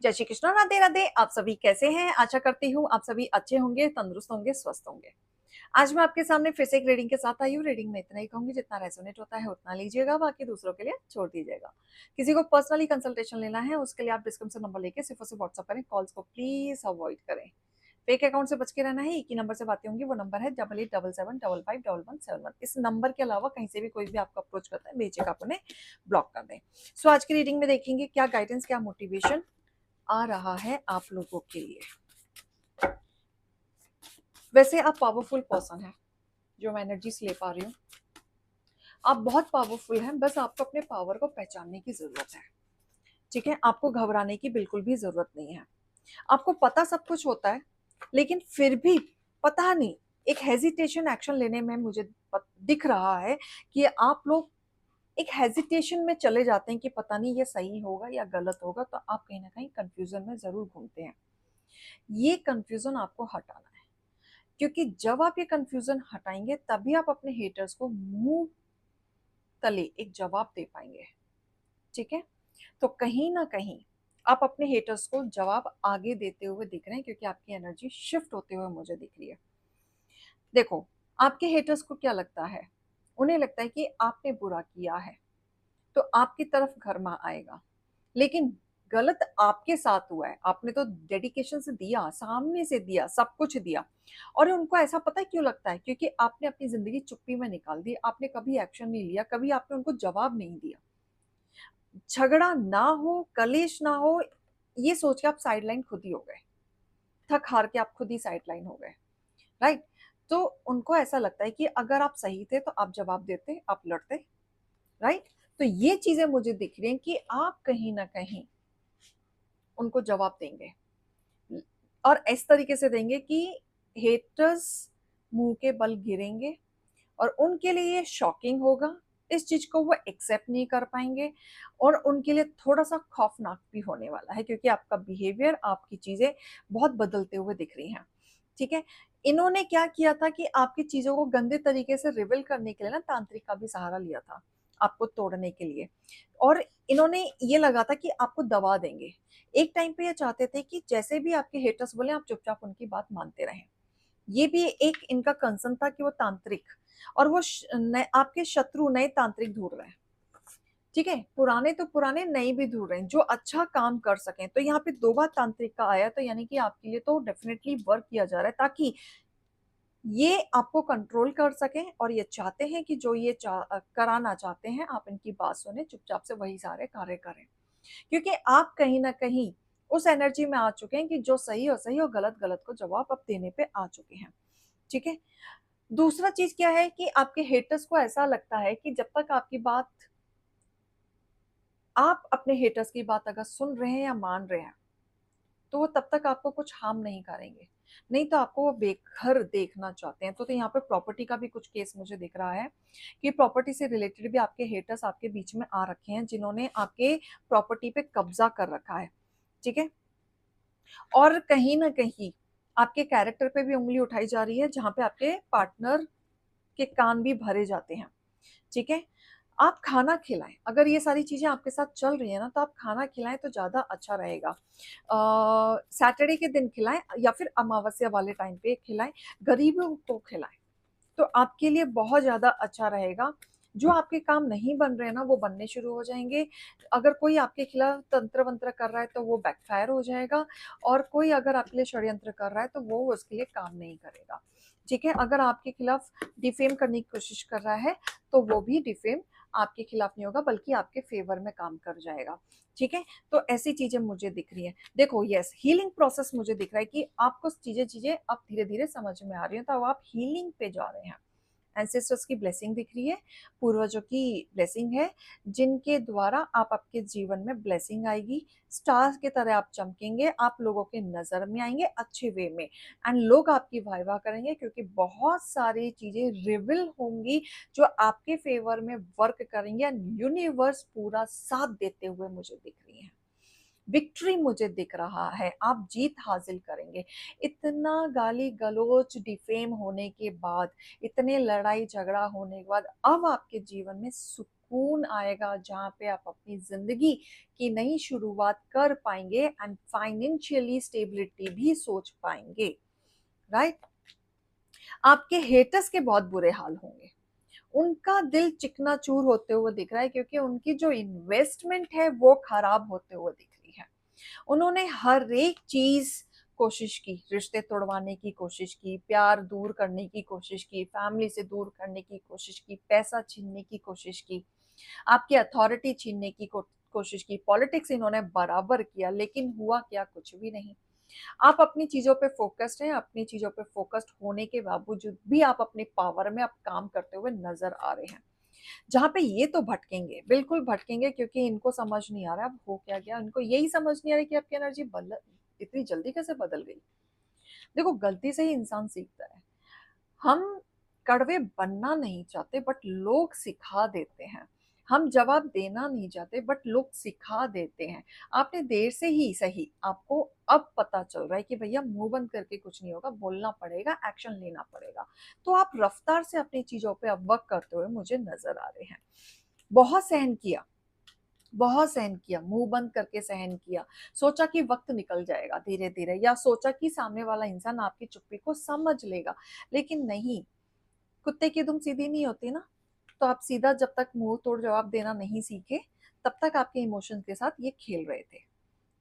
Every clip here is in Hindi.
जय श्री कृष्ण, राधे राधे। आप सभी कैसे हैं? आशा करती हूँ आप सभी अच्छे होंगे, तंदुरुस्त होंगे, स्वस्थ होंगे। आज मैं आपके सामने फिर से एक रीडिंग के साथ आई हूँ। रीडिंग में इतना ही कहूंगी, जितना रेजोनेट होता है उतना लीजिएगा, बाकी दूसरों के लिए छोड़ दीजिएगा। किसी को पर्सनली कंसल्टेशन लेना है उसके लिए आप डिस्क्रिप्शन नंबर लेके सिर्फ और सिर्फ व्हाट्सअप करें। कॉल्स को प्लीज अवॉइड करें। फेक अकाउंट से बच के रहना है। एक ही नंबर से बातें होंगी, वो नंबर है 8877555111। इस नंबर के अलावा कहीं से भी कोई भी आपको अप्रोच करता है, बेझिझक आप उन्हें ब्लॉक कर दें। सो आज की रीडिंग में देखेंगे क्या गाइडेंस, क्या मोटिवेशन आ रहा है आप लोगों के लिए। वैसे आप पावरफुल पर्सन हैं, जो मैं एनर्जीज ले पा रही हूँ। आप बहुत पावरफुल हैं, बस आपको अपने पावर को पहचानने की जरूरत है। ठीक है, आपको घबराने की बिल्कुल भी जरूरत नहीं है। आपको पता सब कुछ होता है, लेकिन फिर भी पता नहीं, एक हेजिटेशन एक्शन लेने में मुझे दिख रहा है कि आप लोग एक हेजिटेशन में चले जाते हैं कि पता नहीं ये सही होगा या गलत होगा, तो आप कहीं ना कहीं कंफ्यूजन में जरूर घूमते हैं। ये कंफ्यूजन आपको हटाना है, क्योंकि जब आप ये कंफ्यूजन हटाएंगे तभी आप अपने हेटर्स को मुंह तले एक जवाब दे पाएंगे। ठीक है, तो कहीं ना कहीं आप अपने हेटर्स को जवाब आगे देते हुए दिख रहे हैं, क्योंकि आपकी एनर्जी शिफ्ट होते हुए मुझे दिख रही है। देखो, आपके हेटर्स को क्या लगता है? उन्हें लगता है कि आपने बुरा किया है तो आपकी तरफ घरमा आएगा, लेकिन गलत आपके साथ हुआ है। आपने तो डेडिकेशन से दिया, सामने से दिया, सब कुछ दिया। और उनको ऐसा पता है क्यों लगता है? क्योंकि आपने अपनी जिंदगी चुप्पी में निकाल दी, आपने कभी एक्शन नहीं लिया, कभी आपने उनको जवाब नहीं दिया। झगड़ा ना हो, कलेश ना हो, ये सोच के आप साइडलाइन खुद ही हो गए। थक हार के आप खुद ही साइडलाइन हो गए। राइट? तो उनको ऐसा लगता है कि अगर आप सही थे तो आप जवाब देते, आप लड़ते। राइट? तो ये चीजें मुझे दिख रही हैं कि आप कहीं ना कहीं उनको जवाब देंगे, और इस तरीके से देंगे कि हेटर्स मुंह के बल गिरेंगे, और उनके लिए ये शॉकिंग होगा। इस चीज को वो एक्सेप्ट नहीं कर पाएंगे, और उनके लिए थोड़ा सा खौफनाक भी होने वाला है, क्योंकि आपका बिहेवियर, आपकी चीजें बहुत बदलते हुए दिख रही हैं। ठीक है, इन्होंने क्या किया था कि आपकी चीजों को गंदे तरीके से रिवील करने के लिए ना तांत्रिक का भी सहारा लिया था, आपको तोड़ने के लिए। और इन्होंने ये लगा था कि आपको दबा देंगे। एक टाइम पे ये चाहते थे कि जैसे भी आपके हेटर्स बोले आप चुपचाप उनकी बात मानते रहें। ये भी एक इनका कंसर्न था कि वो तांत्रिक, और वो आपके शत्रु नए तांत्रिक ढूंढ रहे हैं। ठीक है, पुराने तो पुराने, नए भी ढूंढ रहे हैं जो अच्छा काम कर सकें। तो यहाँ पे दो बार तांत्रिक का आया, तो यानी कि आपके लिए तो डेफिनेटली वर्क किया जा रहा है, ताकि ये आपको कंट्रोल कर सकें। और ये चाहते हैं कि जो ये कराना चाहते हैं, आप इनकी बात सुने, चुपचाप से वही सारे कार्य करें। क्योंकि आप कहीं ना कहीं उस एनर्जी में आ चुके हैं कि जो सही और सही और गलत गलत को जवाब अब देने पे आ चुके हैं। ठीक है, दूसरा चीज क्या है कि आपके हेटर्स को ऐसा लगता है कि जब तक आपकी बात, आप अपने हेटर्स की बात अगर सुन रहे हैं या मान रहे हैं, तो वो तब तक आपको कुछ हार्म नहीं करेंगे। नहीं तो आपको वो बेघर देखना चाहते हैं। तो यहाँ पे प्रॉपर्टी का भी कुछ केस मुझे दिख रहा है कि प्रॉपर्टी से रिलेटेड भी आपके हेटर्स आपके बीच में आ रखे हैं, जिन्होंने आपके प्रॉपर्टी पे कब्जा कर रखा है। ठीक है, और कहीं ना कहीं आपके कैरेक्टर पे भी उंगली उठाई जा रही है, जहां पे आपके पार्टनर के कान भी भरे जाते हैं। ठीक है, आप खाना खिलाएं। अगर ये सारी चीजें आपके साथ चल रही है ना, तो आप खाना खिलाएं तो ज्यादा अच्छा रहेगा। सैटरडे के दिन खिलाएं या फिर अमावस्या वाले टाइम पे खिलाएं, गरीबों को खिलाएं, तो आपके लिए बहुत ज्यादा अच्छा रहेगा। जो आपके काम नहीं बन रहे हैं ना, वो बनने शुरू हो जाएंगे। अगर कोई आपके खिलाफ तंत्र वंत्र कर रहा है तो वो बैकफायर हो जाएगा, और कोई अगर आपके लिए षड्यंत्र कर रहा है तो वो उसके लिए काम नहीं करेगा। ठीक है, अगर आपके खिलाफ डिफेम करने की कोशिश कर रहा है तो वो भी डिफेम आपके खिलाफ नहीं होगा, बल्कि आपके फेवर में काम कर जाएगा। ठीक है, तो ऐसी चीजें मुझे दिख रही हैं। देखो, यस, हीलिंग प्रोसेस मुझे दिख रहा है कि आपको चीजें चीजें अब धीरे धीरे समझ में आ रही हैं, तो अब आप हीलिंग पे जा रहे हैं। एंसेस्टर्स की ब्लेसिंग दिख रही है, पूर्वजों की ब्लेसिंग है, जिनके द्वारा आप आपके जीवन में ब्लेसिंग आएगी। स्टार्स की तरह आप चमकेंगे, आप लोगों के नजर में आएंगे अच्छे वे में, एंड लोग आपकी वाह वाह करेंगे, क्योंकि बहुत सारी चीजें रिविल होंगी जो आपके फेवर में वर्क करेंगे, एंड यूनिवर्स पूरा साथ देते हुए मुझे दिख रही है। विक्ट्री मुझे दिख रहा है, आप जीत हासिल करेंगे। इतना गाली गलौज डिफेम होने के बाद, इतने लड़ाई झगड़ा होने के बाद, अब आपके जीवन में सुकून सुकून आएगा, जहाँ पे आप अपनी ज़िंदगी की नई शुरुआत कर पाएँगे एंड फाइनेंशियली स्टेबिलिटी भी सोच पाएँगे, राइट? आपके हेटर्स के बहुत बुरे हाल होंगे। उनका दिल चिकनाचूर होते हुए दिख रहा है, क्योंकि उनकी जो इन्वेस्टमेंट है वो खराब होते हुए दिख रही है। उन्होंने हर एक चीज कोशिश की, रिश्ते तोड़वाने की कोशिश की, प्यार दूर करने की कोशिश की, फैमिली से दूर करने की कोशिश की, पैसा छीनने की कोशिश की, आपकी अथॉरिटी छीनने की कोशिश की, पॉलिटिक्स इन्होंने बराबर किया, लेकिन हुआ क्या? कुछ भी नहीं। आप अपनी चीजों पे फोकस्ड हैं, अपनी चीजों पे फोकस्ड होने के बावजूद भी आप अपनी पावर में आप काम करते हुए नजर आ रहे हैं। जहाँ पे ये तो भटकेंगे, बिल्कुल भटकेंगे, क्योंकि इनको समझ नहीं आ रहा अब हो क्या गया। इनको यही समझ नहीं आ रहा कि आपकी एनर्जी इतनी जल्दी कैसे बदल गई। देखो, गलती से ही इंसान सीखता है। हम कड़वे बनना नहीं चाहते, बट लोग सिखा देते हैं। हम जवाब देना नहीं चाहते, बट लोग सिखा देते हैं। आपने देर से ही सही, आपको अब पता चल रहा है कि भैया मुंह बंद करके कुछ नहीं होगा, बोलना पड़ेगा, एक्शन लेना पड़ेगा। तो आप रफ्तार से अपनी चीजों पे अब वर्क करते हुए मुझे नजर आ रहे हैं। बहुत सहन किया, बहुत सहन किया, मुंह बंद करके सहन किया। सोचा कि वक्त निकल जाएगा धीरे धीरे, या सोचा कि सामने वाला इंसान आपकी चुप्पी को समझ लेगा, लेकिन नहीं। कुत्ते की दुम सीधी नहीं होती ना। तो आप सीधा जब तक मुंह तोड़ जवाब देना नहीं सीखे, तब तक आपके इमोशंस के साथ ये खेल रहे थे।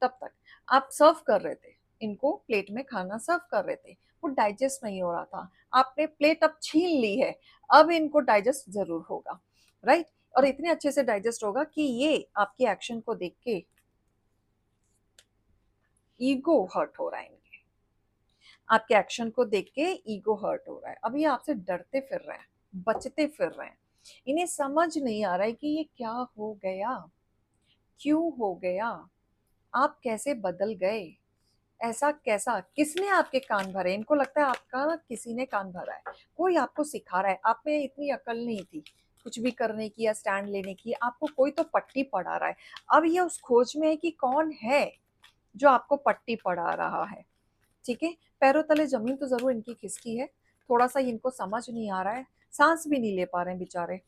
तब तक आप सर्व कर रहे थे, इनको प्लेट में खाना सर्व कर रहे थे, वो डाइजेस्ट नहीं हो रहा था। आपने प्लेट अब छीन ली है, अब इनको डाइजेस्ट जरूर होगा, राइट? और इतने अच्छे से डाइजेस्ट होगा कि ये आपके एक्शन को देख के ईगो हर्ट हो रहा है इनके। आपके एक्शन को देख के ईगो हर्ट हो रहा है। अब ये आपसे डरते फिर रहे हैं, बचते फिर रहे हैं। इन्हें समझ नहीं आ रहा है कि ये क्या हो गया, क्यों हो गया, आप कैसे बदल गए, ऐसा कैसा, किसने आपके कान भरे? इनको लगता है आपका ना किसी ने कान भरा है, कोई आपको सिखा रहा है। आप में इतनी अकल नहीं थी कुछ भी करने की या स्टैंड लेने की, आपको कोई तो पट्टी पढ़ा रहा है। अब ये उस खोज में है कि कौन है जो आपको पट्टी पढ़ा रहा है, ठीक है? पैरों तले जमीन तो जरूर इनकी खिसकी है, थोड़ा सा इनको समझ नहीं आ रहा है, सांस भी नहीं ले पा रहे हैं बेचारे।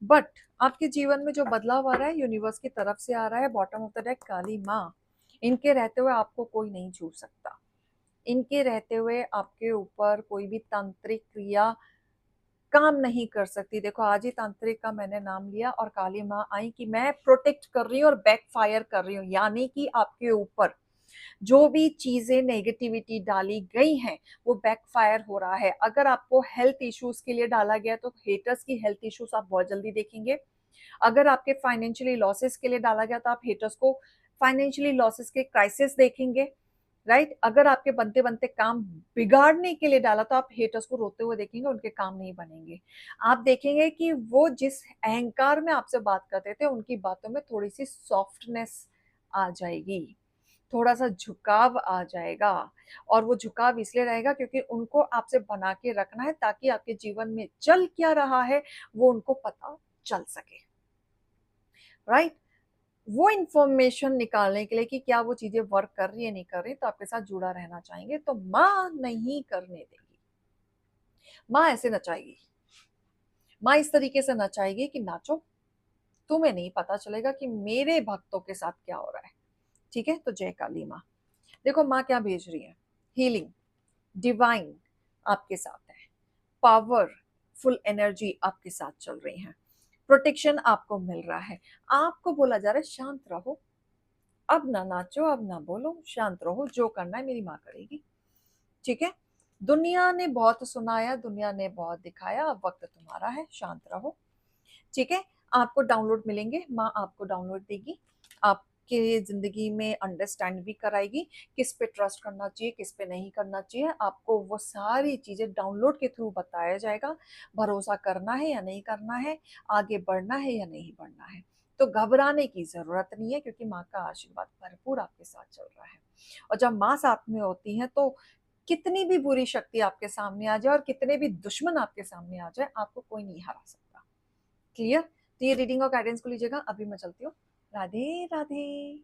बट आपके जीवन में जो बदलाव आ रहा है यूनिवर्स की तरफ से आ रहा है, बॉटम ऑफ द डेक काली माँ। इनके रहते हुए आपको कोई नहीं छू सकता। इनके रहते हुए आपके ऊपर कोई भी तांत्रिक क्रिया काम नहीं कर सकती। देखो, आज ही तांत्रिक का मैंने नाम लिया और काली माँ आई कि मैं प्रोटेक्ट कर रही हूँ और बैक फायर कर रही हूँ, यानी कि आपके ऊपर जो भी चीजें नेगेटिविटी डाली गई हैं वो बैकफायर हो रहा है। अगर आपको हेल्थ इश्यूज के लिए डाला गया तो हेटर्स की हेल्थ इश्यूज आप बहुत जल्दी देखेंगे। अगर आपके फाइनेंशियली लॉसेस के लिए डाला गया तो आप हेटर्स को फाइनेंशियली लॉसेस के क्राइसिस देखेंगे, राइट? अगर आपके बनते बनते काम बिगाड़ने के लिए डाला तो आप हेटर्स को रोते हुए देखेंगे, उनके काम नहीं बनेंगे। आप देखेंगे कि वो जिस अहंकार में आपसे बात करते थे, उनकी बातों में थोड़ी सी सॉफ्टनेस आ जाएगी, थोड़ा सा झुकाव आ जाएगा। और वो झुकाव इसलिए रहेगा क्योंकि उनको आपसे बना के रखना है, ताकि आपके जीवन में चल क्या रहा है वो उनको पता चल सके, राइट? वो इंफॉर्मेशन निकालने के लिए कि क्या वो चीजें वर्क कर रही है नहीं कर रही, तो आपके साथ जुड़ा रहना चाहेंगे। तो माँ नहीं करने देगी, माँ ऐसे नचाएगी, माँ इस तरीके से नचाएगी कि नाचो, तुम्हें नहीं पता चलेगा कि मेरे भक्तों के साथ क्या हो रहा है, ठीक है? तो जय काली माँ। देखो माँ क्या भेज रही है, हीलिंग, डिवाइन आपके साथ है, पावरफुल एनर्जी आपके साथ चल रही है, प्रोटेक्शन आपको मिल रहा है। आपको बोला जा रहा है शांत रहो, अब ना नाचो, अब ना बोलो, शांत रहो, जो करना है मेरी माँ करेगी, ठीक है? दुनिया ने बहुत सुनाया, दुनिया ने बहुत दिखाया, अब वक्त तुम्हारा है, शांत रहो, ठीक है? आपको डाउनलोड मिलेंगे, माँ आपको डाउनलोड देगी, आपके जिंदगी में अंडरस्टैंड भी कराएगी, किस पे ट्रस्ट करना चाहिए, किस पे नहीं करना चाहिए, आपको वो सारी चीजें डाउनलोड के थ्रू बताया जाएगा। भरोसा करना है या नहीं करना है, आगे बढ़ना है या नहीं बढ़ना है। तो घबराने की जरूरत नहीं है, क्योंकि माँ का आशीर्वाद भरपूर आपके साथ चल रहा है। और जब माँ साथ में होती है तो कितनी भी बुरी शक्ति आपके सामने आ जाए और कितने भी दुश्मन आपके सामने आ जाए, आपको कोई नहीं हरा सकता। क्लियर? तो ये रीडिंग और गाइडेंस को लीजिएगा। अभी मैं चलती हूँ। राधे राधे।